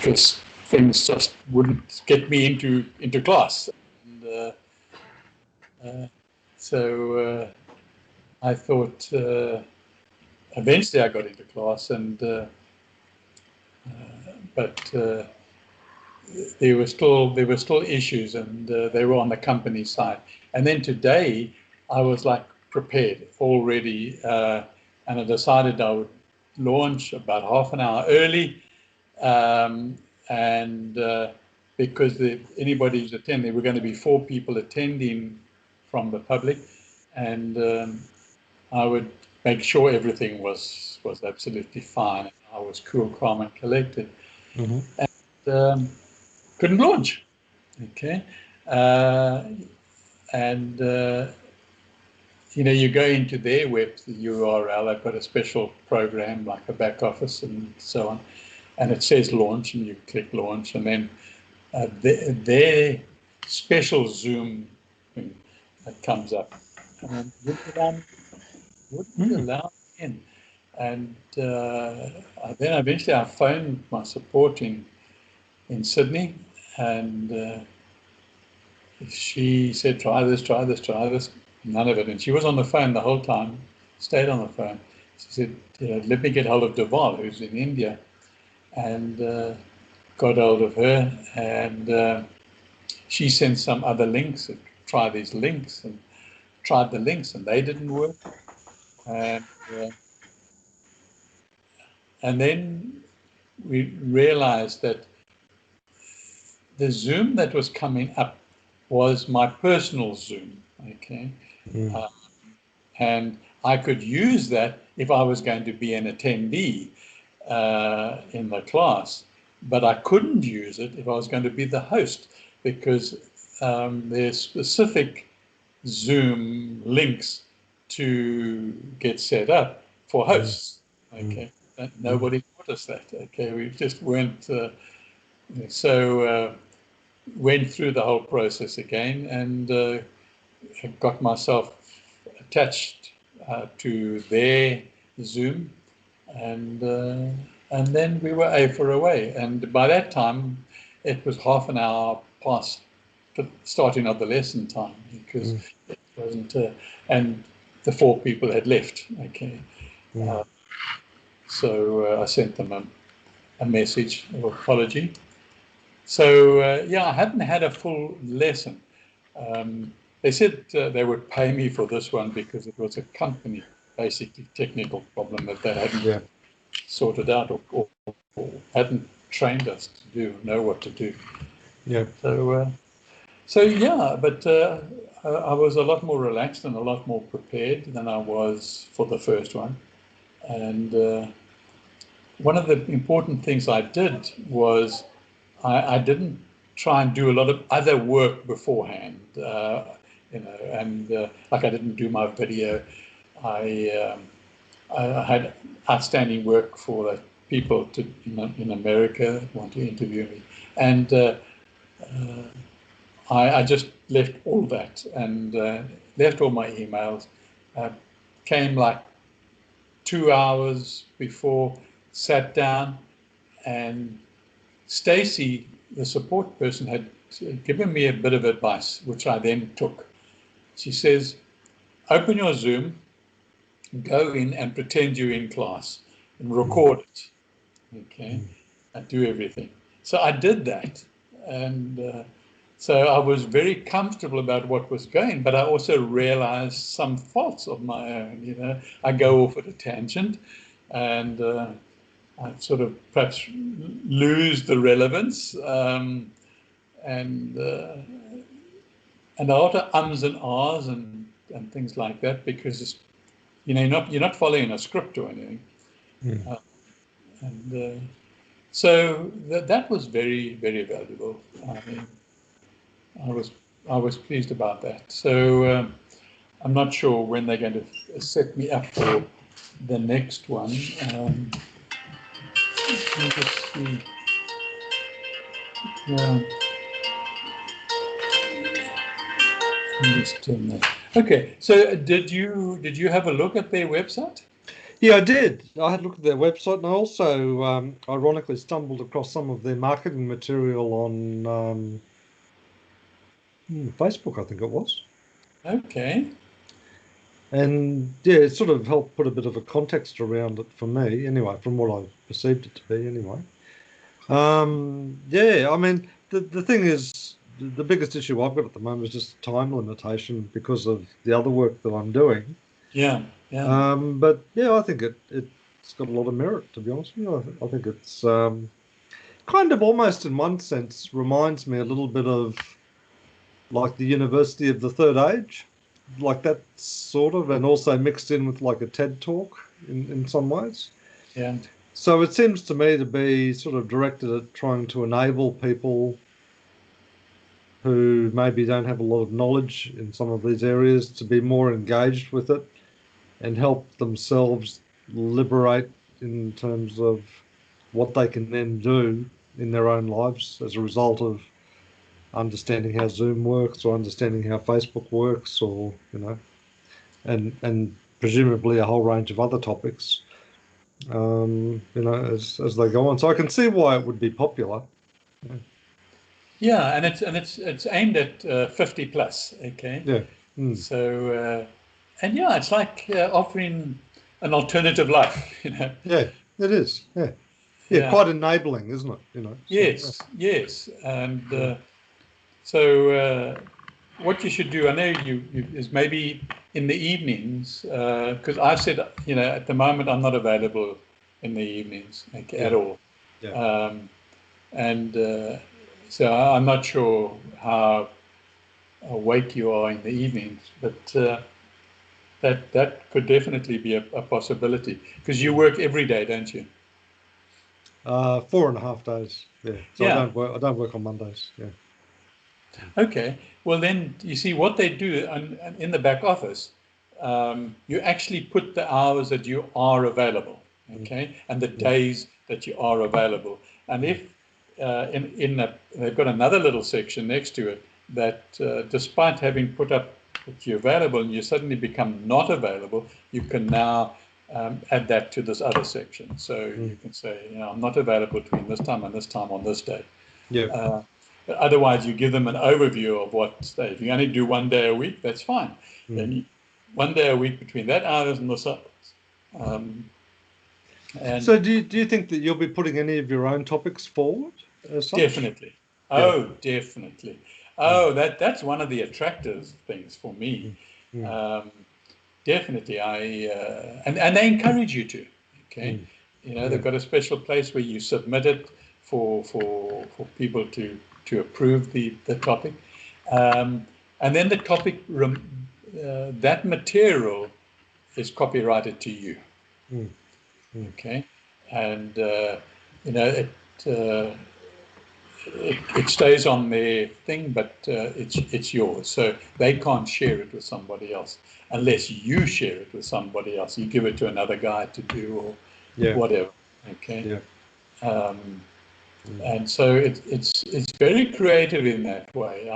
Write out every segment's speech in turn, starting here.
because things just wouldn't get me into class. And, so I thought eventually I got into class, and but there were still issues, and they were on the company side. And then today I was like prepared already, and I decided I would launch about half an hour early, and because anybody who's attending, there were going to be 4 people attending from the public, and I would make sure everything was absolutely fine. I was cool, calm, and collected. Mm-hmm. And couldn't launch. Okay, and you go into their web, the URL. They've got a special program like a back office and so on, and it says launch, and you click launch, and then their special Zoom thing that comes up, and wouldn't allow me in. And then eventually I phoned my support in Sydney, and she said, try this. None of it. And she was on the phone the whole time, stayed on the phone. She said, let me get hold of Deval, who's in India, and got hold of her, and she sent some other links, try these links, and tried the links, and they didn't work. And then we realized that the Zoom that was coming up was my personal Zoom, okay? And I could use that if I was going to be an attendee in the class, but I couldn't use it if I was going to be the host, because there's specific Zoom links to get set up for hosts, okay? And nobody taught us that, okay? We just weren't, went through the whole process again, and got myself attached to their Zoom, and then we were away. And by that time, it was half an hour past the starting of the lesson time, because it wasn't, and the 4 people had left. Okay, so I sent them a message of apology. So I hadn't had a full lesson. They said they would pay me for this one because it was a company, basically technical problem that they hadn't sorted out or hadn't trained us to know what to do. Yeah. But I was a lot more relaxed and a lot more prepared than I was for the first one. And one of the important things I did was I didn't try and do a lot of other work beforehand, and like I didn't do my video. I had outstanding work for the people in America that want to interview me, and I just left all that and left all my emails. Came like 2 hours before, sat down, and Stacy, the support person, had given me a bit of advice, which I then took. She says, open your Zoom, go in and pretend you're in class and record it, okay, and do everything. So I did that, and so I was very comfortable about what was going, but I also realized some faults of my own. I go off at a tangent, and I sort of perhaps lose the relevance, and a lot of ums and ahs and things like that, because it's, you're not following a script or anything. So that was very, very valuable. I mean, I was pleased about that. So I'm not sure when they're going to set me up for the next one. Let me just see. Yeah. Let me just turn that. Okay. So did you have a look at their website? Yeah, I did. I had a look at their website, and I also, ironically, stumbled across some of their marketing material on Facebook, I think it was. Okay. And yeah, it sort of helped put a bit of a context around it for me, anyway, from what I perceived it to be, anyway. Yeah, I mean, the thing is, the biggest issue I've got at the moment is just time limitation because of the other work that I'm doing. Yeah. Yeah. But yeah, I think it's got a lot of merit, to be honest with you. I think it's kind of almost in one sense reminds me a little bit of like the University of the Third Age, like that sort of, and also mixed in with like a TED talk in some ways. Yeah. So it seems to me to be sort of directed at trying to enable people who maybe don't have a lot of knowledge in some of these areas to be more engaged with it and help themselves liberate in terms of what they can then do in their own lives as a result of understanding how Zoom works or understanding how Facebook works, or and presumably a whole range of other topics, as they go on. So I can see why it would be popular. Yeah. Yeah, and it's aimed at 50 plus. Okay. Yeah. Mm. So and yeah, it's like offering an alternative life. Yeah, it is. Yeah. Yeah, Yeah. quite enabling, isn't it? So Yes. Yes. And yeah. so what you should do, I know you is maybe in the evenings, because I've said, at the moment I'm not available in the evenings, like, at Yeah. all. Yeah. Um, and so I'm not sure how awake you are in the evenings, but that could definitely be a possibility, because you Mm. work every day, don't you? 4.5 days. Yeah. So I Yeah. don't work. I don't work on Mondays. Yeah. Okay. Well, then you see what they do in the back office. You actually put the hours that you are available, Mm. okay, and the Mm. days that you are available. And Mm. if they've got another little section next to it that, despite having put up that you're available and you suddenly become not available, you can now add that to this other section. So you Mm. can say, I'm not available between this time and this time on this day. Yeah. But otherwise, you give them an overview of what day. If you only do one day a week, that's fine. Mm. Then one day a week between that hours and this hours. Um, and So do you think that you'll be putting any of your own topics forward as such? definitely, Yeah. oh, definitely. Mm. Oh, that's one of the attractive things for me. Mm. Mm. Um, Definitely, and they encourage you to. Okay, Mm. they've Yeah. got a special place where you submit it for people to approve the topic, and then the topic that material is copyrighted to you. Mm. Mm. Okay, and uh, it stays on their thing, but it's yours. So they can't share it with somebody else unless you share it with somebody else. You give it to another guy to do or Yeah. whatever. Okay, Yeah. um, Mm. and so it's very creative in that way.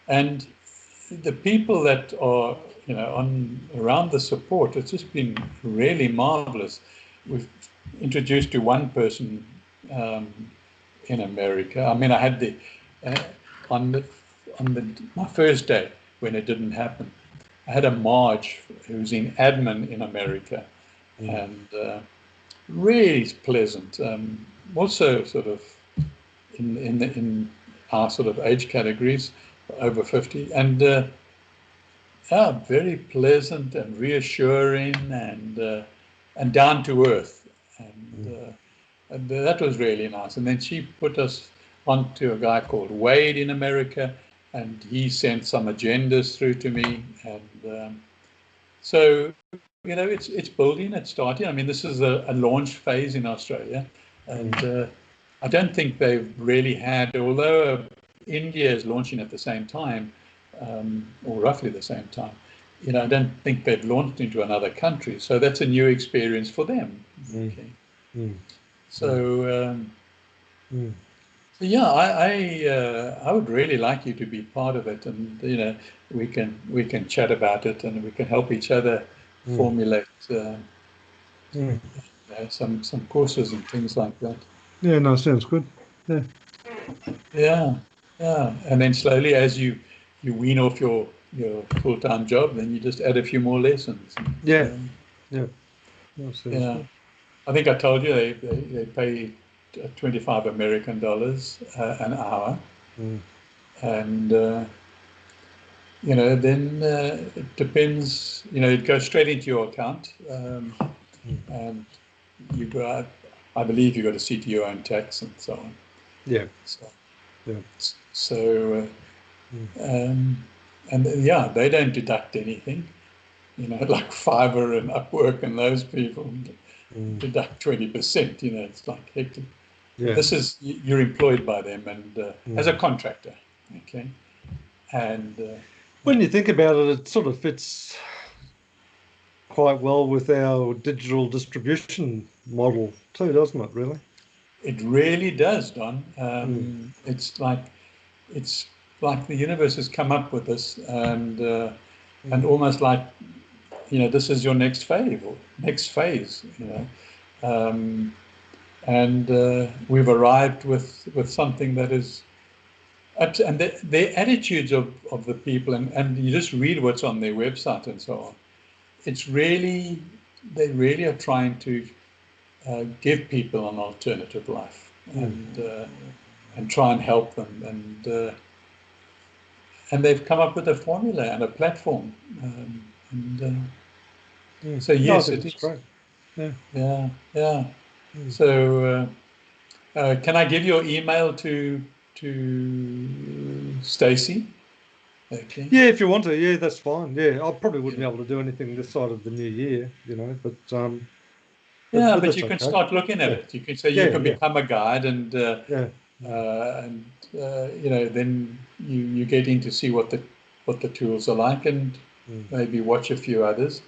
And the people that are on around the support, it's just been really marvelous. We've introduced to one person um, in America. I mean, I had uh, on the my first day when it didn't happen, I had a Marge who's in admin in America, Mm. and really pleasant. Also, sort of in our sort of age categories, over 50, and yeah, very pleasant and reassuring, and down to earth, and. Mm. And that was really nice. And then she put us on to a guy called Wade in America, and he sent some agendas through to me. And so, it's building, it's starting. I mean, this is a launch phase in Australia, and Mm. I don't think they've really had, although India is launching at the same time, or roughly the same time. I don't think they've launched into another country, so that's a new experience for them. Mm. Okay. Mm. Mm. So, Mm. yeah, I would really like you to be part of it, and we can chat about it, and we can help each other formulate Mm. some courses and things like that. Yeah, no, sounds good. Yeah. Yeah, yeah. And then slowly, as you wean off your full-time job, then you just add a few more lessons. Yeah. Yeah. That sounds Yeah. good. I think I told you they pay 25 American dollars an hour, Mm. and then it depends. It goes straight into your account, Mm. and you got, I believe, you got to see to your own tax and so on. Yeah. So, Yeah. so Mm. and yeah, they don't deduct anything. Like Fiverr and Upwork and those people Mm. deduct 20%. It's like hectic. But Yeah. this is, you're employed by them and as a Mm. contractor, okay? And When you think about it, it sort of fits quite well with our digital distribution model too, doesn't it, really? it really does, Don. Mm. It's like the universe has come up with this, and Mm. almost like, this is your next phase, or next phase. And we've arrived with something that is, and the attitudes of the people, and you just read what's on their website and so on. It's really, they really are trying to give people an alternative life, Mm. and try and help them, and they've come up with a formula and a platform, and Mm. so No, I yes, think it it's is. great. Yeah. Yeah, yeah. Mm. So can I give your email to Stacy? Okay. Yeah, if you want to, yeah, that's fine. Yeah, I probably wouldn't Yeah. be able to do anything this side of the new year, Yeah, but but that's you can okay. start looking at Yeah, it. You can say you yeah, can yeah, become a guide, and yeah. Mm. then you get in to see what the tools are like, and Mm. maybe watch a few others.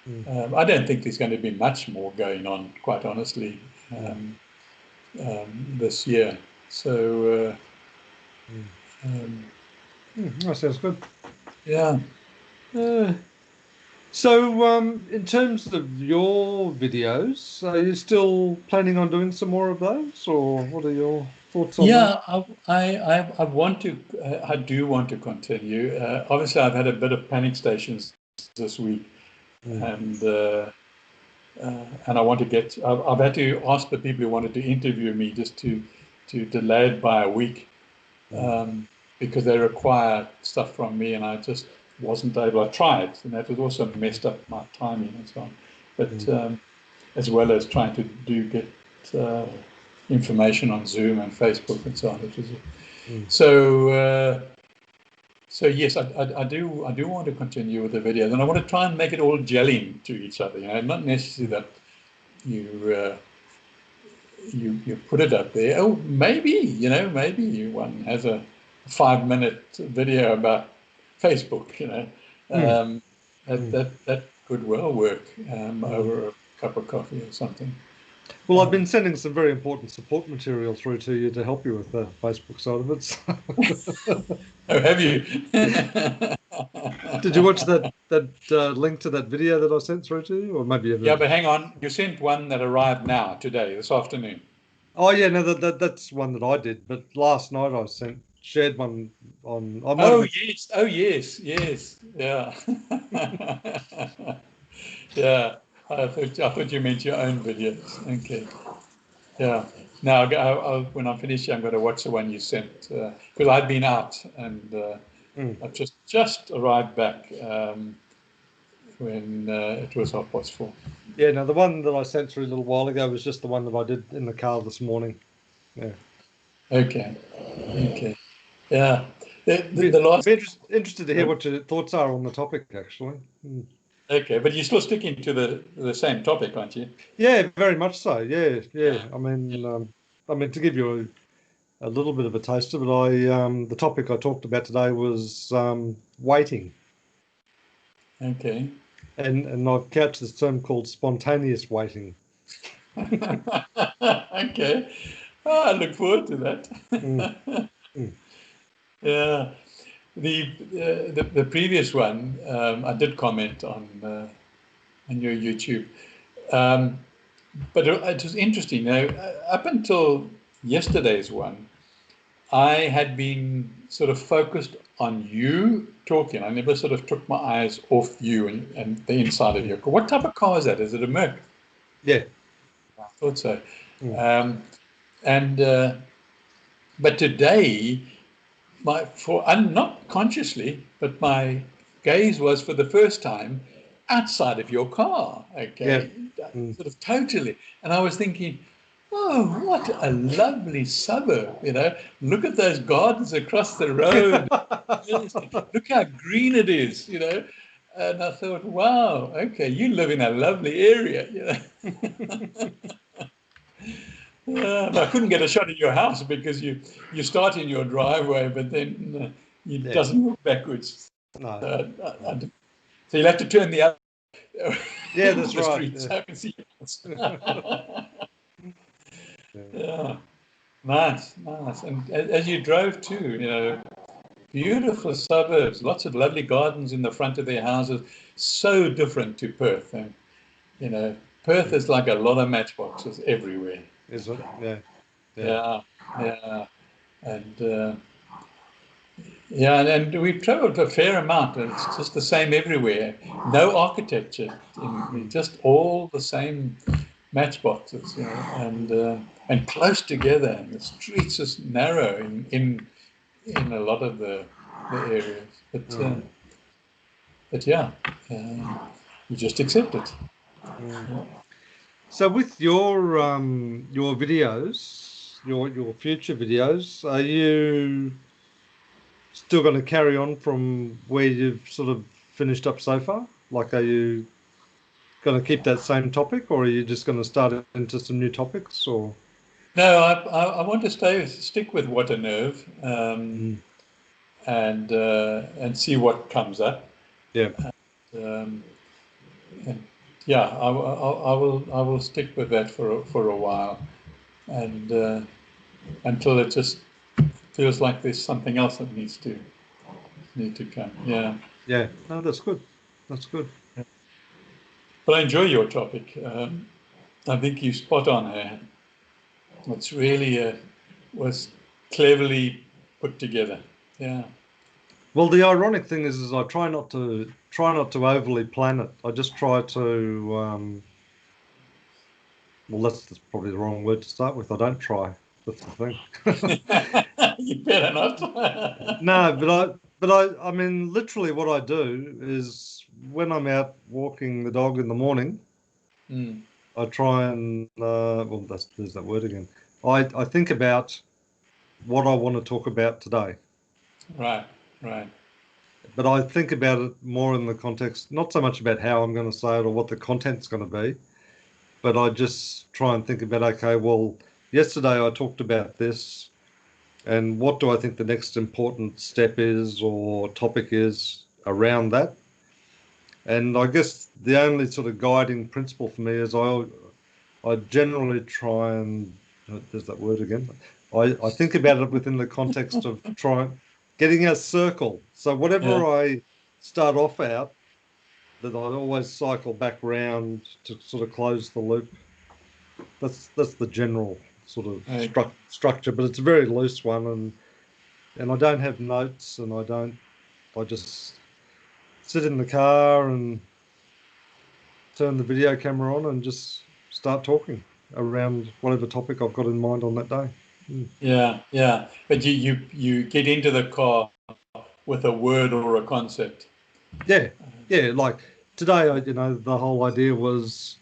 Mm. I don't think there's going to be much more going on, quite honestly, Mm. this year. So Mm. um, That sounds good. yeah. Uh, so, in terms of your videos, are you still planning on doing some more of those, or what are your thoughts on that? Yeah, I want to. I do want to continue. Obviously, I've had a bit of panic stations this week, Mm. and I want to get. I've had to ask the people who wanted to interview me just to delay it by a week, Mm. um, because they require stuff from me, and I just wasn't able. I tried, and that was also messed up my timing and so on. But Mm. as well as trying to get uh, information on Zoom and Facebook and so on, which is Mm. so. So yes, I do want to continue with the videos, and I want to try and make it all gelling to each other. Not necessarily that you you put it up there. Oh, maybe one has a 5-minute video about Facebook. Mm. Um, that Mm. that could well work Mm. over a cup of coffee or something. Well, I've Um, been sending some very important support material through to you to help you with the Facebook side of it. oh, have you? Did you watch that link to that video that I sent through to you, or maybe you Yeah, haven't? but hang on. You sent one that arrived now, today, this afternoon. Oh yeah, no, that's one that I did. But last night I shared one on. I might have Oh been. yes. Oh yes. Yes. Yeah. Yeah. I thought you meant your own videos. Okay. Yeah. Now, when I'm finished, I'm going to watch the one you sent, because I'd been out, and Mm. I've just arrived back when it was 4:30. Yeah, no, the one that I sent through a little while ago was just the one that I did in the car this morning. Yeah. Okay. Okay. Yeah. The, I'd the, be, the I'd be last. interested to hear what your thoughts are on the topic, actually. Mm. Okay, but you're still sticking to the same topic, aren't you? Yeah, very much so. Yeah, Yeah. yeah. I mean, to give you a little bit of a taster, but the topic I talked about today was waiting, Okay. and I've couched this term called spontaneous waiting. Okay. Oh, I look forward to Mm. that. Mm. Yeah. The previous one, I did comment on on your YouTube. Um, but it was interesting. Now, up until yesterday's one, I had been sort of focused on you talking. I never sort of took my eyes off you and the inside of your car. What type of car is that? Is it a Merc? Yeah. I thought so. Mm. And but today, not consciously, but my gaze was for the first time outside of your car. Yeah. Okay, Mm. sort of totally. And I was thinking, oh, what a lovely suburb! Look at those gardens across the road. Look how green it is. And I thought, wow, okay, you live in a lovely area. I couldn't get a shot of your house because you start in your driveway, but then it Yeah. doesn't look backwards. No. So you'll have to turn the other Yeah, into that's the right. street so I can see your house. Yeah. Yeah, nice. And as you drove too, beautiful suburbs, lots of lovely gardens in the front of their houses, so different to Perth. And Perth is like a lot of matchboxes everywhere. Is it? Yeah. Yeah, yeah. And yeah, and we've travelled a fair amount, and it's just the same everywhere. No architecture, just all the same matchboxes, and close together, and the streets is narrow in a lot of the areas. But yeah, you just accept it. Yeah. So with your videos, your future videos, are you still going to carry on from where you've sort of finished up so far? Like, are you going to keep that same topic, or are you just going to start into some new topics? Or No, I want to stick with What a Nerve, Mm. and see what comes up. Yeah, Um, and yeah, I will stick with that for a while, and until it just feels like there's something else that need to come. Yeah, yeah. No, that's good. That's good. but I enjoy your topic. I think you spot on here. It's really was cleverly put together. Yeah. Well, the ironic thing is I try not to overly plan it. I just try to. Well, that's probably the wrong word to start with. I don't try. That's the thing. You better not. No, but I mean, literally, what I do is when I'm out walking the dog in the morning, Mm, I try and well, there's that word again. I think about what I want to talk about today, right, right. but I think about it more in the context, not so much about how I'm going to say it or what the content's going to be, but I just try and think about, okay, well, yesterday I talked about this, and what do I think the next important step is or topic is around that? And I guess the only sort of guiding principle for me is I generally try and there's that word again. I think about it within the context of getting a circle. So Yeah, whatever I start off out, that I always cycle back round to sort of close the loop. That's the general sort of right. structure, but it's a very loose one, and I don't have notes, and I just sit in the car and turn the video camera on and just start talking around whatever topic I've got in mind on that day. Yeah, yeah. But you get into the car with a word or a concept. Yeah, yeah. Like today, the whole idea was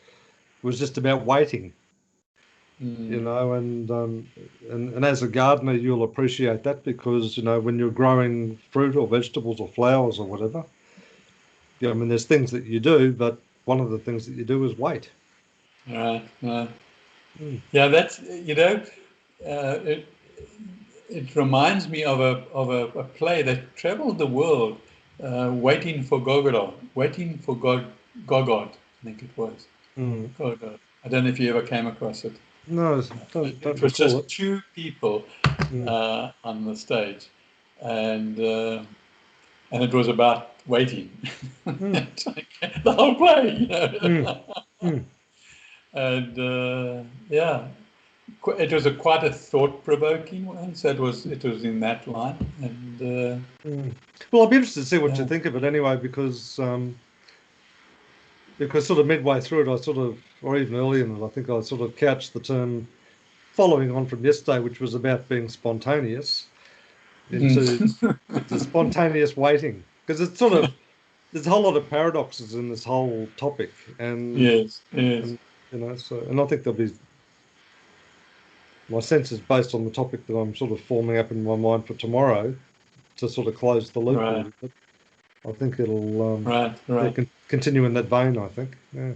just about waiting, Mm, and as a gardener, you'll appreciate that because when you're growing fruit or vegetables or flowers or whatever, I mean, there's things that you do, but one of the things that you do is wait. right, right. Mm. Yeah, that's it. It reminds me of a play that traveled the world, waiting for Gogod, waiting for Gogod, I think it was. Mm. Gogod. I don't know if you ever came across it. No, don't It was recall just it. two people Mm. on the stage, and and it was about waiting Mm. the whole play, Mm. Mm. And yeah, it was quite a thought-provoking one. So it was in that line, and Mm. Well, I'll be interested to see what you yeah. think of it anyway, because sort of midway through it, I sort of, or even early in it, I think I sort of couched the term following on from yesterday, which was about being spontaneous, into Mm. spontaneous waiting, because it's sort of there's a whole lot of paradoxes in this whole topic, Yes, yes, and so and I think there'll be my sense is based on the topic that I'm sort of forming up in my mind for tomorrow to sort of close the loop a right, little bit. I think it'll right, yeah, right. continue in that vein. I think yeah.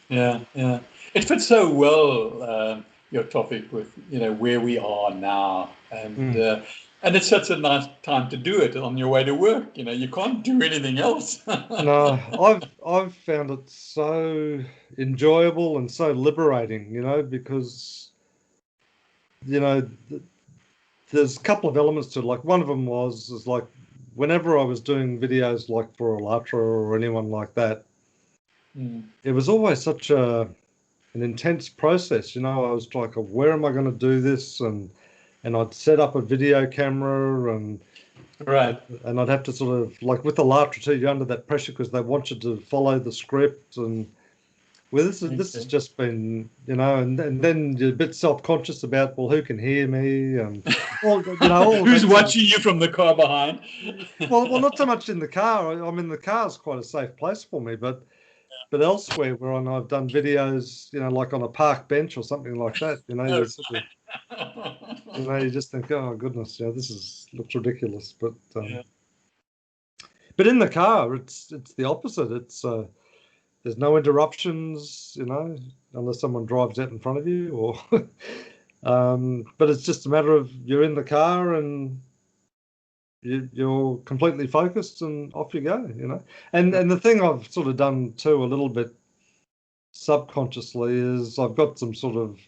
Yeah, yeah. It fits so well, your topic with, where we are now. Mm. And it's such a nice time to do it on your way to work. You can't do anything else. No, I've found it so enjoyable and so liberating, because you know th there's a couple of elements to it. Like one of them is like whenever I was doing videos like for Alatra or anyone like that, Mm, it was always such an intense process. I was like, where am I going to do this? And I'd set up a video camera and right. and I'd have to sort of like with Alatra too, you're under that pressure because they want you to follow the script and well, this has Okay. just been, and then you're a bit self-conscious about, well, who can hear me and all of Who's that sort of. watching you from the car behind? Well, not so much in the car. I mean, the car is quite a safe place for me, but elsewhere where I've done videos, like on a park bench or something like that, Oh, you sort of, you just think, oh goodness, this looks ridiculous. yeah. But in the car, it's the opposite. It's there's no interruptions, unless someone drives out in front of you, or but it's just a matter of you're in the car and you're completely focused and off you go. And the thing I've sort of done too a little bit subconsciously is I've got some sort of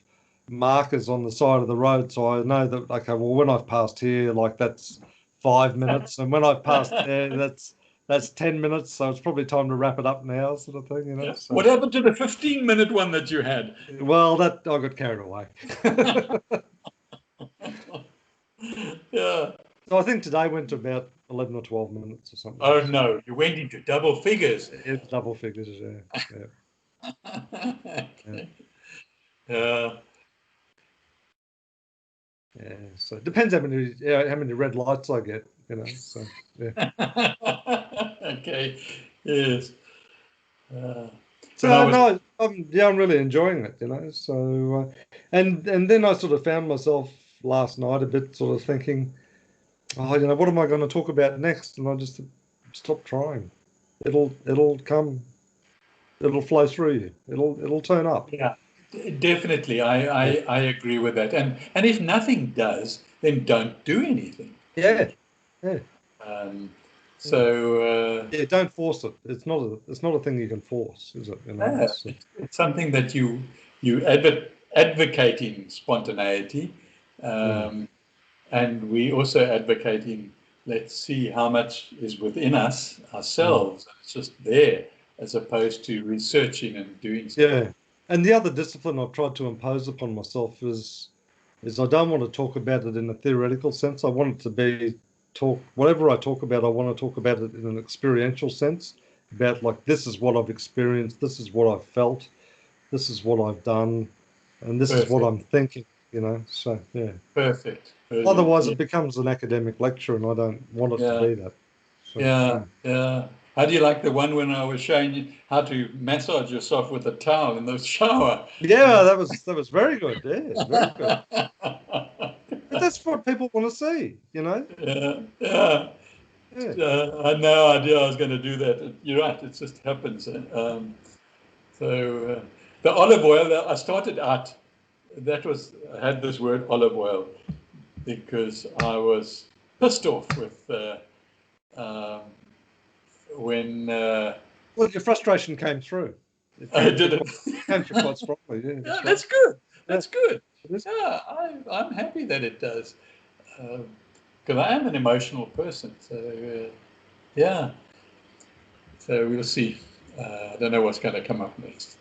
markers on the side of the road, so I know that okay, well when I've passed here, like that's 5 minutes, and when I've passed there, that's 10 minutes. So it's probably time to wrap it up now, sort of thing. Yeah. So What happened to the 15-minute one that you had? well, that I got carried away. Yeah. So I think today went to about 11 or 12 minutes or something. Oh So no, you went into double figures. it's double figures, yeah. Yeah. Okay. Yeah. Yeah, so it depends how many red lights I get. So yeah. Okay. Yes. Uh, when I So was no, I'm really enjoying it. So and then I sort of found myself last night a bit sort of thinking, oh, what am I going to talk about next? And I just stopped trying. It'll come. It'll flow through you. It'll turn up. Yeah, definitely. I agree with that. And if nothing does, then don't do anything. Yeah, yeah, Um, yeah. so Yeah, don't force it. It's not a thing you can force, is it? yeah, it's something that you advocating spontaneity, Mm, um, and we also advocating. Let's see how much is within us mm. ourselves. It's just there, as opposed to researching and doing something. Yeah. And the other discipline I've tried to impose upon myself is I don't want to talk about it in a theoretical sense. I want it to be whatever I talk about, I want to talk about it in an experiential sense, about like this is what I've experienced, this is what I've felt, this is what I've done, and this is what Perfect, I'm thinking. So yeah. perfect, brilliant. Otherwise Yeah, it becomes an academic lecture and I don't want it to yeah. be that. So Yeah, yeah. How do you like the one when I was showing you how to massage yourself with a towel in the shower? yeah, that was very good. Yeah, very good. But that's what people want to see. Yeah, yeah. Yeah. I had no idea I was going to do that. You're right. It just happens. So the olive oil. I started out. I had this word olive oil because I was pissed off with um, when Well, your frustration came through. It I came through didn't. quite strongly. Yeah, Yeah, that's right. that's good. Yeah, That's good. it is. Yeah, I'm happy that it does, because I am an emotional person. So yeah. So we'll see. I don't know what's going to come up next.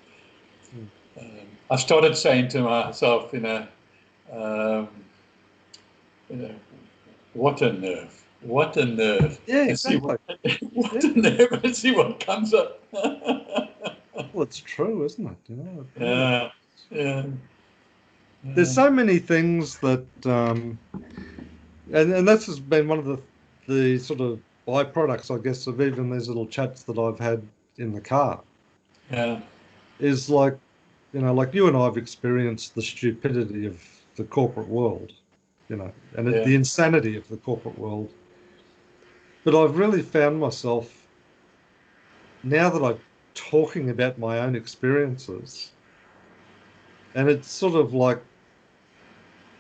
Mm. I started saying to myself, um, you know, what a nerve, what a nerve, Yeah, and see exactly. what, what Yeah. a nerve, and see what comes up. Well, it's true, isn't it? You know, it really. Yeah, yeah, There's yeah, so many things that, and this has been one of the sort of byproducts, I guess, of even these little chats that I've had in the car. yeah, Is like, you know, like you and I have experienced the stupidity of the corporate world, you know, and yeah, the insanity of the corporate world. But I've really found myself now that I'm talking about my own experiences, and it's sort of like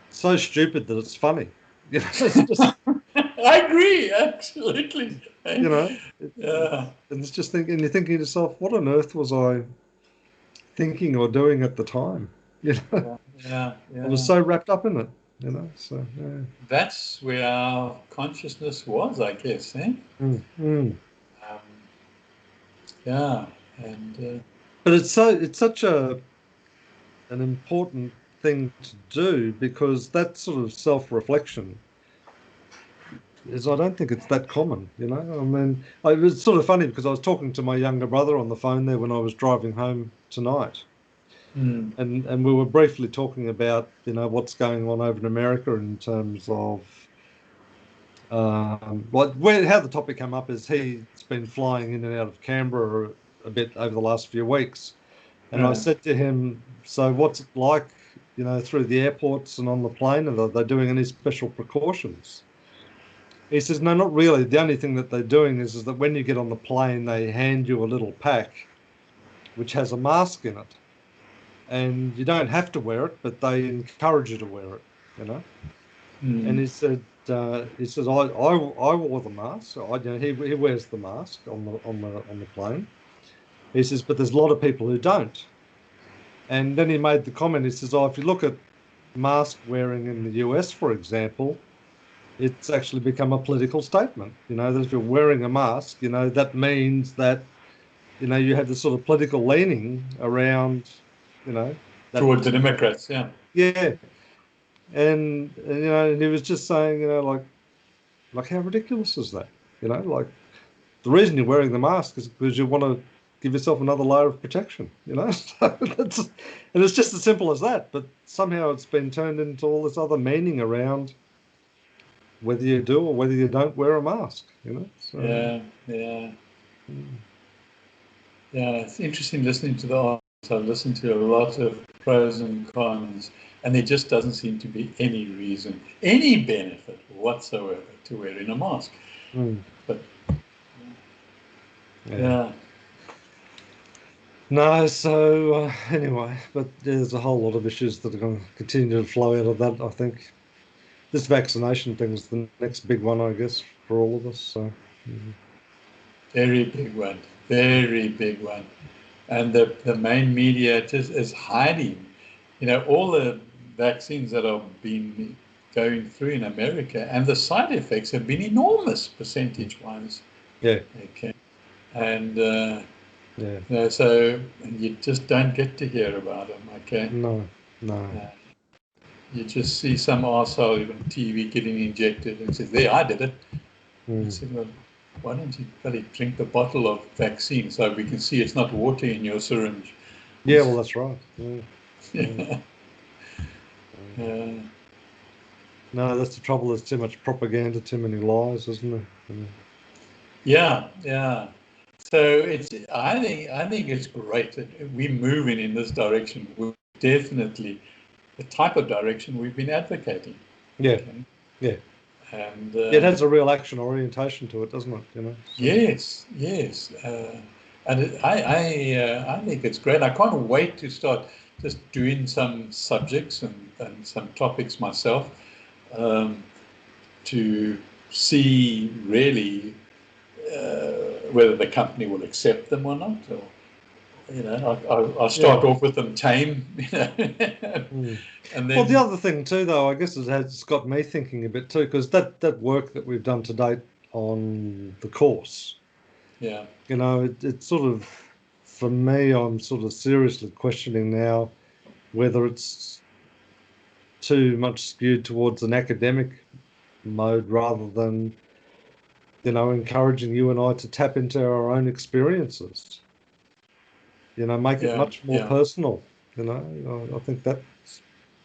so stupid that it's funny. You know, it's just, I agree, absolutely. you know, Yeah, and it's just thinking, you're thinking to yourself, what on earth was I thinking or doing at the time? You know, yeah, yeah, I was yeah. so wrapped up in it, you know, so yeah. That's where our consciousness was, I guess, eh? Mm, mm. Um, yeah, and But it's such an important thing to do because that sort of self-reflection is, I don't think it's that common, you know. I mean, it was sort of funny because I was talking to my younger brother on the phone there when I was driving home tonight, mm, and we were briefly talking about, you know, what's going on over in America in terms of how the topic came up is he's been flying in and out of Canberra a bit over the last few weeks. And I yeah, said to him, so what's it like, you know, through the airports and on the plane? Are they doing any special precautions? He says, no, not really. The only thing that they're doing is that when you get on the plane, they hand you a little pack which has a mask in it. And you don't have to wear it, but they encourage you to wear it, you know? And mm, he says, I wore the mask. So you know, he wears the mask on the plane. He says, but there's a lot of people who don't. And then he made the comment, he says, oh, if you look at mask wearing in the US, for example, it's actually become a political statement. You know, that if you're wearing a mask, you know, that means that, you know, you have this sort of political leaning around, you know, that towards the particular, Democrats, yeah, yeah. And you know, and he was just saying, you know, like how ridiculous is that? You know, like the reason you're wearing the mask is because you want to give yourself another layer of protection, you know? So that's, and it's just as simple as that, but somehow it's been turned into all this other meaning around whether you do or whether you don't wear a mask, you know? So, yeah, yeah, mm, yeah. It's interesting listening to the answers. I've listened to a lot of pros and cons, and there just doesn't seem to be any reason, any benefit whatsoever to wearing a mask. mm, But yeah. yeah, No, so anyway, but there's a whole lot of issues that are going to continue to flow out of that, I think. This vaccination thing is the next big one, I guess, for all of us. So, mm, very big one, mm, very big one. And the main media just is hiding, all the vaccines that have been going through in America, and the side effects have been enormous mm. percentage-wise. Yeah, Okay, and yeah, so you just don't get to hear about them. Okay, no, no. uh, you just see some arsehole on TV getting injected and says, "There, I did it." I Mm. said, "Well, why don't you bloody drink the bottle of vaccine so we can see it's not water in your syringe?" Yeah, well, that's right. Yeah, yeah, Yeah. yeah. Uh, No, that's the trouble. There's too much propaganda, too many lies, isn't there? Yeah. yeah, yeah. So I think it's great that we're moving in this direction. We're definitely the type of direction we've been advocating. Yeah, Okay, yeah. and It has a real action orientation to it, doesn't it? You know, so yes, yes, and I think it's great. I can't wait to start just doing some subjects and some topics myself, um, to see really whether the company will accept them or not. Or, I'll start yeah. off with them tame, Mm. and Well, the then other thing too, though, I guess it has got me thinking a bit too, because that work that we've done to date on the course. Yeah. You know, it's sort of, for me, I'm sort of seriously questioning now whether it's too much skewed towards an academic mode rather than, you know, encouraging you and I to tap into our own experiences. You know, make it Yeah. much more Yeah. personal. You know, I think that's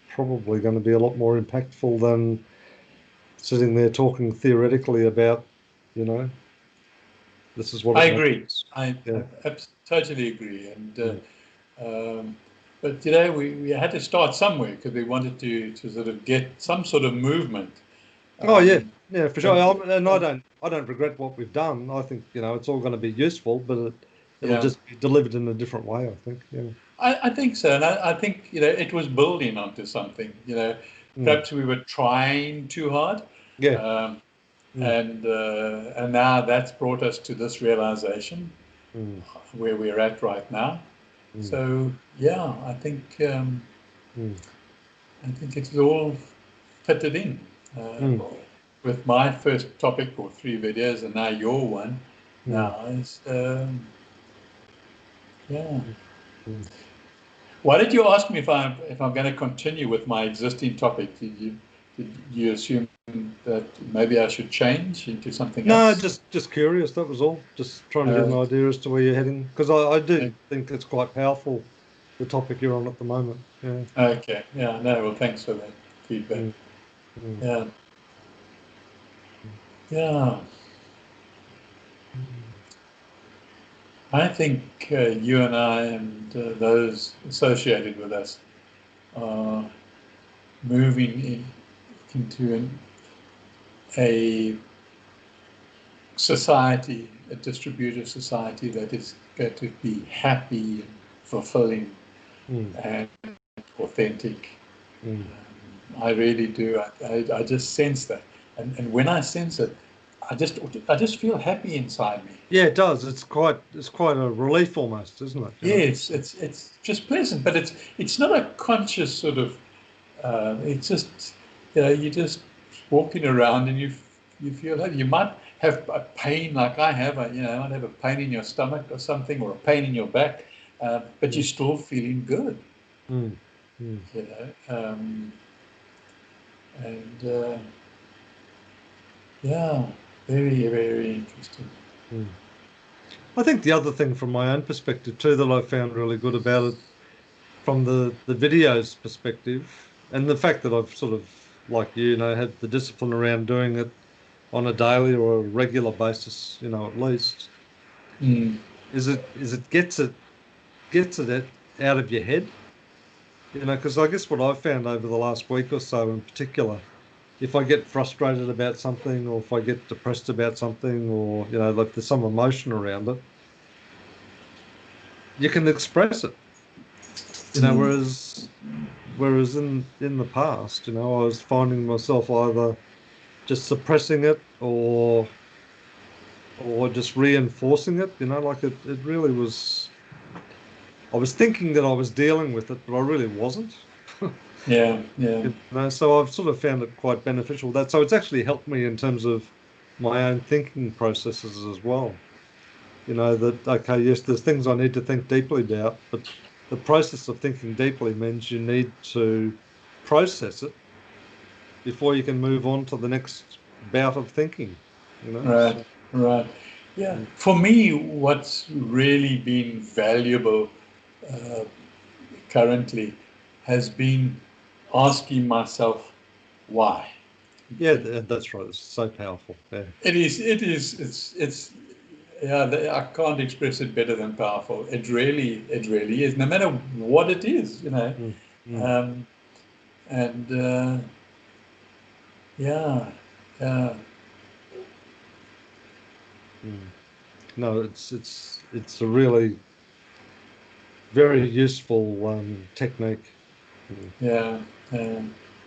probably going to be a lot more impactful than sitting there talking theoretically about, you know, this is what I it agree. means. I Yeah. totally agree. And Mm. but today we had to start somewhere because we wanted to sort of get some sort of movement. Oh yeah, Um, yeah, for sure. and, And and I don't regret what we've done. I think, you know, it's all going to be useful, but it'll yeah, just be delivered in a different way, I think. Yeah. I think so. And I think, it was building onto something. Mm. Perhaps we were trying too hard. Yeah. Um, Mm. and now that's brought us to this realization Mm. where we're at right now. Mm. So yeah, Mm. I think it's all fitted in Mm. with my first topic or three videos, and now your one. Mm. Now is yeah. Mm. Why did you ask me if I'm going to continue with my existing topic? Did you assume that maybe I should change into something No, else? just curious. That was all. Just trying to get an Uh, idea as to where you're heading, because I do think it's quite powerful, the topic you're on at the moment. Yeah. okay. Yeah. No. Well, thanks for that feedback. Mm. Mm. Yeah. Yeah. Mm. I think you and I and those associated with us are moving into a society, a distributed society that is going to be happy and fulfilling Mm. and authentic. Mm. I really do. I just sense that, and when I sense it, I just feel happy inside me. Yeah, it does. It's quite a relief almost, isn't it? You know. Yes, it's just pleasant, but it's not a conscious sort of. It's just you're just walking around and you feel happy. You might have a pain like I have. You might have a pain in your stomach or something, or a pain in your back, but you're Mm. still feeling good. Mm. Mm. You know, and yeah, very very interesting. Mm. I think the other thing from my own perspective too that I found really good about it, from the video's perspective, and the fact that I've sort of, like you know, had the discipline around doing it on a daily or a regular basis, you know, at least, Mm, is it gets it out of your head, you know, because I guess what I've found over the last week or so in particular, if I get frustrated about something or if I get depressed about something or, you know, like there's some emotion around it, you can express it, you know, mm, whereas in the past, you know, I was finding myself either just suppressing it or just reinforcing it, you know, like it really was, I was thinking that I was dealing with it, but I really wasn't. yeah, yeah. You know, so I've sort of found it quite beneficial that, so it's actually helped me in terms of my own thinking processes as well. You know, that okay, yes, there's things I need to think deeply about, but the process of thinking deeply means you need to process it before you can move on to the next bout of thinking, you know. Right, So right. Yeah. mm, For me, what's really been valuable uh, currently has been asking myself why. yeah, that's right. It's so powerful. Yeah. It's yeah, I can't express it better than powerful. It really is, no matter what it is. Mm, mm, Um, and yeah, yeah, mm. No, it's a really very useful technique. Mm. yeah, yeah.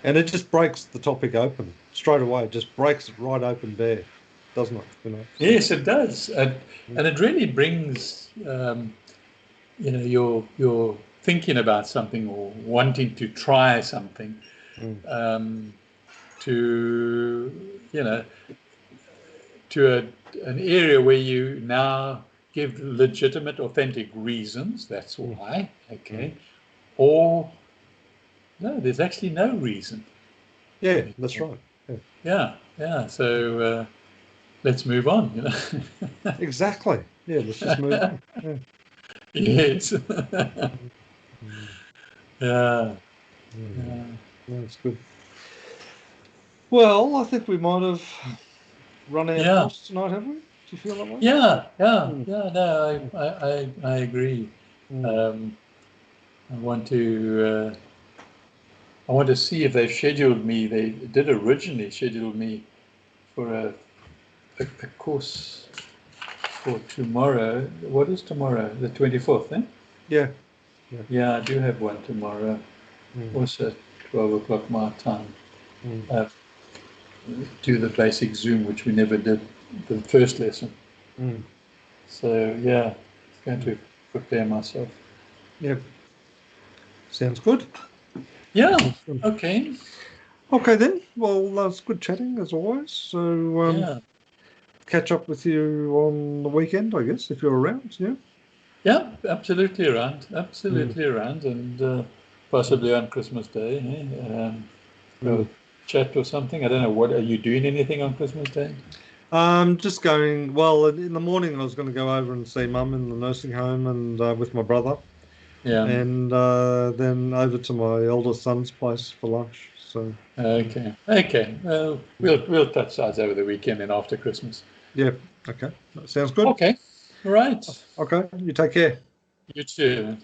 And it just breaks the topic open straight away. It just breaks it right open bare, doesn't it? You know. So Yes, it does, mm, and it really brings you're thinking about something or wanting to try something mm, um, to an area where you now give legitimate, authentic reasons. That's why. Okay. Or no, there's actually no reason. Yeah, that's right. Yeah. So let's move on. Exactly. Yeah, let's just move on. Yeah. Yes. Mm. Yeah. Yeah. That's good. Well, I think we might have run our Yeah. course tonight, have we? Do you feel that way? Yeah. Mm. No, I agree. Mm. Um, I want to. I want to see if they've scheduled me. They did originally schedule me for a course for tomorrow. What is tomorrow? The 24th, eh? Yeah. Yeah, I do have one tomorrow. Mm. Also 12 o'clock my time. Mm. Do the basic Zoom, which we never did the first lesson. Mm. So yeah, going to prepare myself. Yeah. Sounds good. Yeah. Sounds good. Okay. Okay then. Well, it's good chatting as always. So Yeah. catch up with you on the weekend, I guess, if you're around. Yeah. Yeah. Absolutely around. Mm. Absolutely around, and possibly on Christmas Day. We'll Mm. chat or something. I don't know. What are you doing? Anything on Christmas Day? Just going. Well, in the morning, I was going to go over and see Mum in the nursing home and with my brother, Yeah. and then over to my eldest son's place for lunch. So. Okay. Okay. Well, we'll touch sides over the weekend and after Christmas. Yeah. Okay. That sounds good. Okay. Right. Okay. You take care. You too.